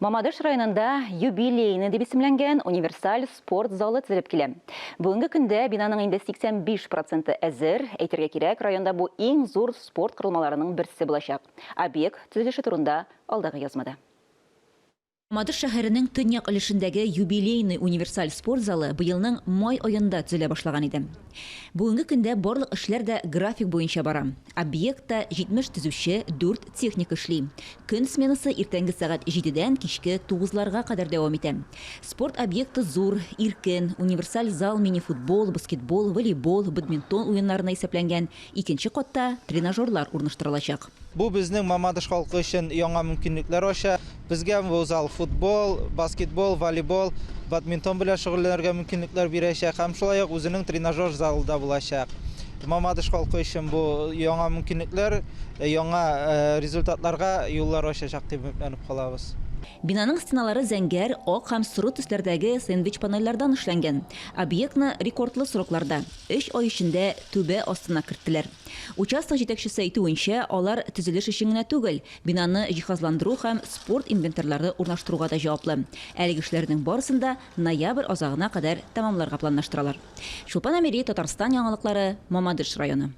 Мамадыш районында юбилейны деп исемленген универсаль спорт залы төзелеп килә. Бүгенге көндә бинаның инде 85% әзер, әйтергә кирәк, районда бу иң зур спорт корылмаларының берсе булачак. Объект төзелеше турында алдагы язмада. Мамадыш шәһәренең төньяк өлешендәге юбилейный универсаль спорт залы быелның май аенда төзелә башлаган иде. Бүгенге көндә барлык эшләр дә график буенча бара. Объектта 70 төзүче, 4 техник эшли. Көн сменасы иртәнге сәгать 7-дән кичке 9-ларга кадәр дәвам итә. Спорт объекты зур, иркен, универсаль зал мини-футбол, баскетбол, волейбол, бадминтон уеннарына исәпләнгән. Икенче катта тренажерлар урнаштырылачак. Бу безнең Мамадыш халкы өчен яңа мөмкинлекләр ача. Безгә бу зал футбол, баскетбол, волейбол, бадминтон белән шөгыльләнергә мөмкинлекләр бирәчәк һәм шулай ук үзенең тренажер залы да булачак. Мамадыш халкы өчен бу яңа мөмкинлекләр, яңа результатларга юллар ачачак дип үмитләнеп калабыз. Бинаның стеналары зәңгәр, ак һәм соры төсләрдәге сэндвич панельләрдән эшләнгән. Объектны рекордлы срокларда 3 ай эчендә түбә астына керттеләр. Участок җитәкчесе әйтүенчә, алар төзелеш өчен генә түгел, бинаны җиһазландыру һәм спорт инвентарьлары урнаштыруга да җаваплы. Әлеге эшләрнең барысында ноябрь азагына кадәр тәмамларга планлаштыралар. Шулпан Амери, Татарстан яңалыклары, Мамадыш районы.